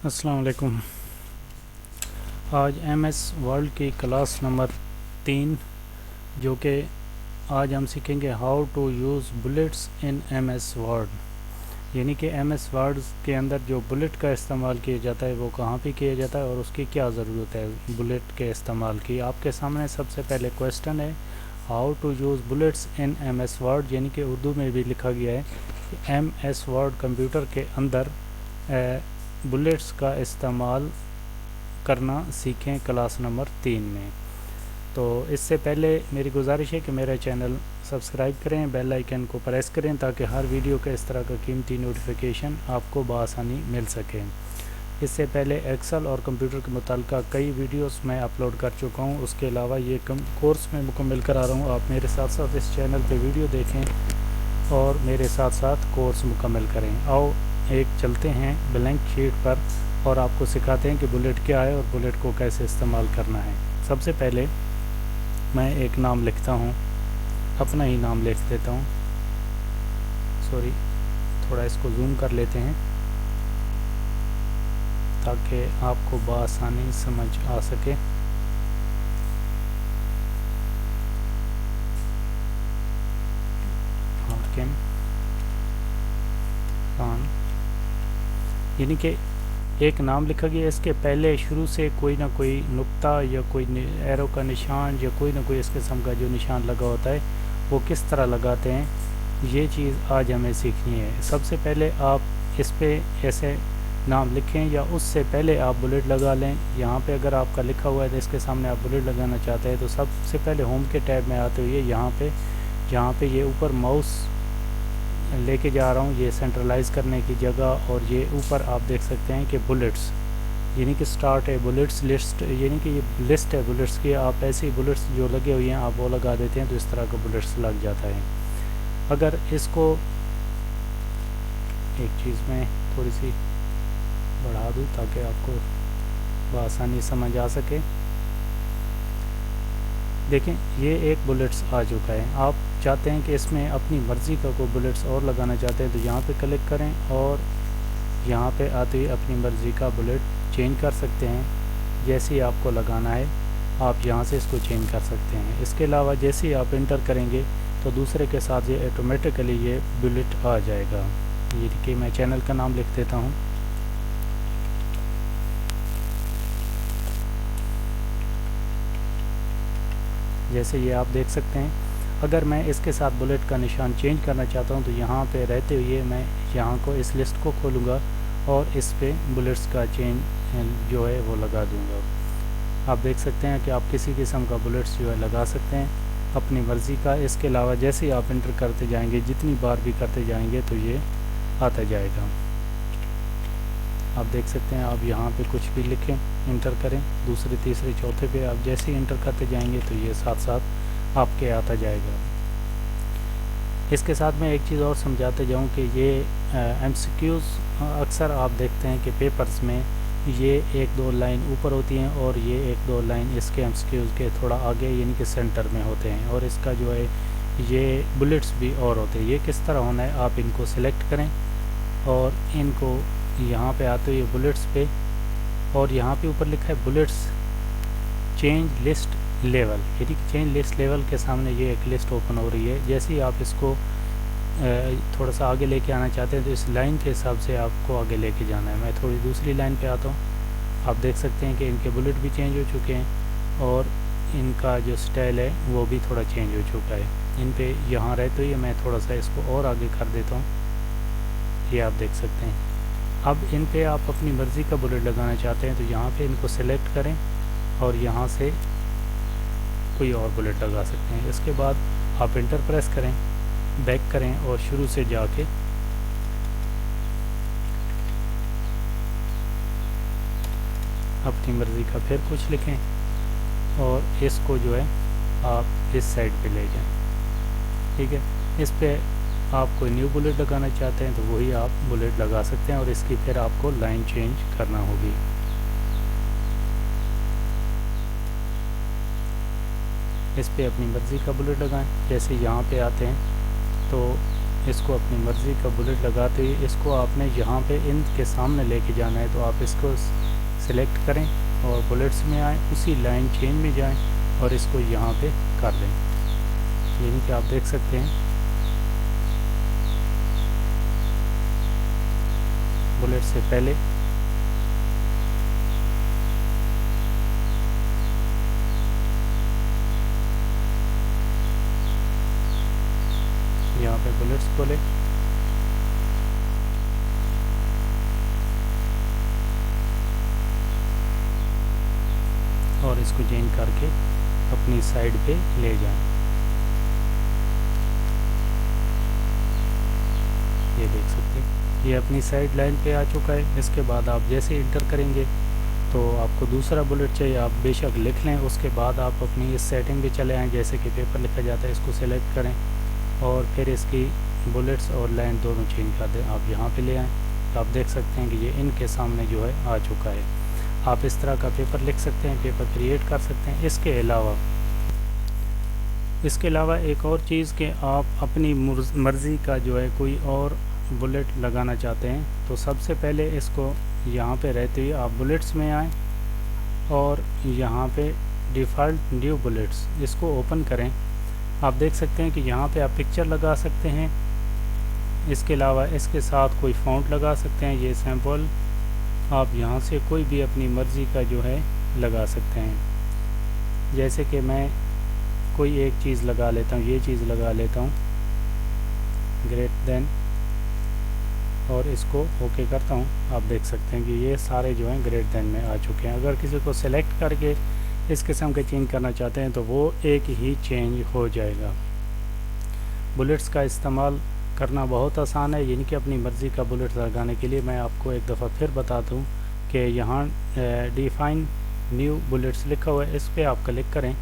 अस्सलाम वालेकुम। आज एमएस वर्ड की क्लास नंबर 3 जो कि आज हम सीखेंगे how to use bullets in MS Word. यानी कि एमएस वर्ड के अंदर जो बुलेट का इस्तेमाल किया जाता है वो कहाँ पे किया जाता है और उसकी क्या ज़रूरत है बुलेट के इस्तेमाल की। आपके सामने सबसे पहले क्वेश्चन है how to use bullets in MS Word, यानी कि उर्दू में भी लिखा गया है कि एमएस वर्ड कंप्यूटर के अंदर बुलेट्स का इस्तेमाल करना सीखें क्लास नंबर 3 में। तो इससे पहले मेरी गुजारिश है कि मेरा चैनल सब्सक्राइब करें, बेल आइकन को प्रेस करें ताकि हर वीडियो का इस तरह का कीमती नोटिफिकेशन आपको बआसानी मिल सके। इससे पहले एक्सेल और कंप्यूटर के मुताल्लिक़ कई वीडियोस मैं अपलोड कर चुका हूं। उसके अलावा ये कोर्स में मुकम्मल करा रहा हूं। आप मेरे साथ साथ इस चैनल पे वीडियो देखें और मेरे साथ साथ कोर्स मुकम्मल करें। आओ एक चलते हैं ब्लैंक शीट पर और आपको सिखाते हैं कि बुलेट क्या है और बुलेट को कैसे इस्तेमाल करना है। सबसे पहले मैं एक नाम लिखता हूँ, अपना ही नाम लिख देता हूँ। सॉरी, थोड़ा इसको जूम कर लेते हैं ताकि आपको बआसानी समझ आ सके। हाकिम खान, यानी कि एक नाम लिखा गया, इसके पहले शुरू से कोई ना कोई नुक्ता या कोई एरो का निशान या कोई ना कोई इस किस्म का जो निशान लगा होता है वो किस तरह लगाते हैं, ये चीज़ आज हमें सीखनी है। सबसे पहले आप इस पे ऐसे नाम लिखें या उससे पहले आप बुलेट लगा लें। यहाँ पे अगर आपका लिखा हुआ है तो इसके सामने आप बुलेट लगाना चाहते हैं तो सबसे पहले होम के टैब में आते हुए यहाँ पे ये ऊपर माउस लेके जा रहा हूँ, ये सेंट्रलाइज करने की जगह, और ये ऊपर आप देख सकते हैं कि बुलेट्स यानी कि स्टार्ट है बुलेट्स लिस्ट, यानी कि ये लिस्ट है बुलेट्स की। आप ऐसे ही बुलेट्स जो लगे हुए हैं आप वो लगा देते हैं तो इस तरह का बुलेट्स लग जाता है। अगर इसको एक चीज़ में थोड़ी सी बढ़ा दूँ ताकि आपको बआसानी समझ आ सके। देखें ये एक बुलेट्स आ चुका है। आप चाहते हैं कि इसमें अपनी मर्ज़ी का कोई बुलेट्स और लगाना चाहते हैं तो यहाँ पे क्लिक करें और यहाँ पे आते ही अपनी मर्ज़ी का बुलेट चेंज कर सकते हैं। जैसे ही आपको लगाना है आप यहाँ से इसको चेंज कर सकते हैं। इसके अलावा जैसे ही आप इंटर करेंगे तो दूसरे के साथ ये ऑटोमेटिकली ये बुलेट आ जाएगा। ये कि मैं चैनल का नाम लिख देता हूँ, जैसे ये आप देख सकते हैं। अगर मैं इसके साथ बुलेट का निशान चेंज करना चाहता हूँ तो यहाँ पे रहते हुए मैं यहाँ को इस लिस्ट को खोलूँगा और इस पे बुलेट्स का चेंज जो है वो लगा दूँगा। आप देख सकते हैं कि आप किसी किस्म का बुलेट्स जो है लगा सकते हैं अपनी मर्ज़ी का। इसके अलावा जैसे ही आप इंटर करते जाएंगे, जितनी बार भी करते जाएंगे तो ये आता जाएगा। आप देख सकते हैं, आप यहाँ पे कुछ भी लिखें, इंटर करें, दूसरे तीसरे चौथे पे आप जैसे ही इंटर करते जाएंगे तो ये साथ साथ आपके आता जाएगा। इसके साथ मैं एक चीज़ और समझाते जाऊँ कि ये एमसीक्यूज़ अक्सर आप देखते हैं कि पेपर्स में ये एक दो लाइन ऊपर होती हैं और ये एक दो लाइन इसके एमसीक्यूज़ के थोड़ा आगे यानी कि सेंटर में होते हैं, और इसका जो है ये बुलेट्स भी और होते हैं। ये किस तरह होना है, आप इनको सिलेक्ट करें और इनको यहाँ पे आते हुए बुलेट्स पे, और यहाँ पे ऊपर लिखा है बुलेट्स चेंज लिस्ट लेवल, यानी कि चेंज लिस्ट लेवल के सामने ये एक लिस्ट ओपन हो रही है। जैसे ही आप इसको थोड़ा सा आगे लेके आना चाहते हैं तो इस लाइन के हिसाब से आपको आगे लेके जाना है। मैं थोड़ी दूसरी लाइन पे आता हूँ। आप देख सकते हैं कि इनके बुलेट भी चेंज हो चुके हैं और इनका जो स्टाइल है वो भी थोड़ा चेंज हो चुका है। इन पे यहाँ रहते हुए मैं थोड़ा सा इसको और आगे कर देता हूँ, ये आप देख सकते हैं। अब इन पे आप अपनी मर्ज़ी का बुलेट लगाना चाहते हैं तो यहाँ पे इनको सेलेक्ट करें और यहाँ से कोई और बुलेट लगा सकते हैं। इसके बाद आप इंटर प्रेस करें, बैक करें और शुरू से जाके अपनी मर्ज़ी का फिर कुछ लिखें और इसको जो है आप इस साइड पे ले जाएं। ठीक है, इस पे आप कोई न्यू बुलेट लगाना चाहते हैं तो वही आप बुलेट लगा सकते हैं और इसकी फिर आपको लाइन चेंज करना होगी। इस पे अपनी मर्ज़ी का बुलेट लगाएं। जैसे यहाँ पे आते हैं तो इसको अपनी मर्ज़ी का बुलेट लगाते हुए इसको आपने यहाँ पे इन के सामने लेके जाना है। तो आप इसको सिलेक्ट करें और बुलेट्स में आएँ, उसी लाइन चेंज में जाएं और इसको यहाँ पे कर दें। यानी कि आप देख सकते हैं बुलेट से पहले यहाँ पे बुलेट्स खोले और इसको चेंज करके अपनी साइड पे ले जाएं। ये देख सकते हैं ये अपनी साइड लाइन पे आ चुका है। इसके बाद आप जैसे इंटर करेंगे तो आपको दूसरा बुलेट चाहिए, आप बेशक लिख लें। उसके बाद आप अपनी इस सेटिंग पे चले आएँ, जैसे कि पेपर लिखा जाता है, इसको सेलेक्ट करें और फिर इसकी बुलेट्स और लाइन दोनों चेंज कर दें। आप यहाँ पे ले आएँ तो आप देख सकते हैं कि ये इनके सामने जो है आ चुका है। आप इस तरह का पेपर लिख सकते हैं, पेपर क्रिएट कर सकते हैं। इसके अलावा एक और चीज़ कि आप अपनी मर्ज़ी का जो है कोई और बुलेट लगाना चाहते हैं तो सबसे पहले इसको यहाँ पे रहते हुए आप बुलेट्स में आएँ और यहाँ पे डिफ़ॉल्ट न्यू बुलेट्स इसको ओपन करें। आप देख सकते हैं कि यहाँ पे आप पिक्चर लगा सकते हैं। इसके अलावा इसके साथ कोई फ़ॉन्ट लगा सकते हैं। ये सैम्पल आप यहाँ से कोई भी अपनी मर्ज़ी का जो है लगा सकते हैं। जैसे कि मैं कोई एक चीज़ लगा लेता हूँ, ये चीज़ लगा लेता हूँ ग्रेट देन और इसको ओके करता हूँ। आप देख सकते हैं कि ये सारे जो हैं ग्रेट देन में आ चुके हैं। अगर किसी को सेलेक्ट करके इस किस्म के चेंज करना चाहते हैं तो वो एक ही चेंज हो जाएगा। बुलेट्स का इस्तेमाल करना बहुत आसान है, यानी कि अपनी मर्ज़ी का बुलेट लगाने के लिए मैं आपको एक दफ़ा फिर बताता हूँ कि यहाँ डिफ़ाइन न्यू बुलेट्स लिखा हुआ है, इस पर आप क्लिक करें।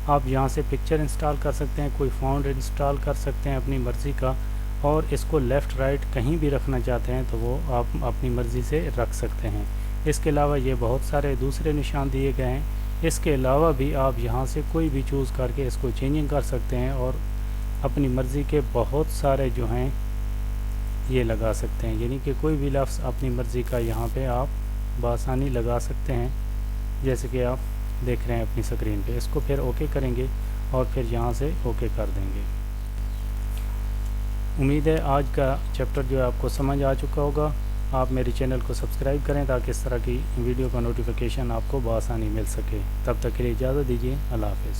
आप यहाँ से पिक्चर इंस्टॉल कर सकते हैं, कोई फ़ॉन्ट इंस्टॉल कर सकते हैं अपनी मर्ज़ी का, और इसको लेफ़्ट राइट कहीं भी रखना चाहते हैं तो वो आप अपनी मर्ज़ी से रख सकते हैं। इसके अलावा ये बहुत सारे दूसरे निशान दिए गए हैं। इसके अलावा भी आप यहाँ से कोई भी चूज़ करके इसको चेंजिंग कर सकते हैं और अपनी मर्ज़ी के बहुत सारे जो हैं ये लगा सकते हैं। यानी कि कोई भी लफ्ज़ अपनी मर्ज़ी का यहाँ पे आप बआसानी लगा सकते हैं, जैसे कि आप देख रहे हैं अपनी स्क्रीन पे। इसको फिर ओके करेंगे और फिर यहाँ से ओके कर देंगे। उम्मीद है आज का चैप्टर जो है आपको समझ आ चुका होगा। आप मेरे चैनल को सब्सक्राइब करें ताकि इस तरह की वीडियो का नोटिफिकेशन आपको बआसानी मिल सके। तब तक के लिए इजाज़त दीजिए। अल्लाह हाफ़िज़।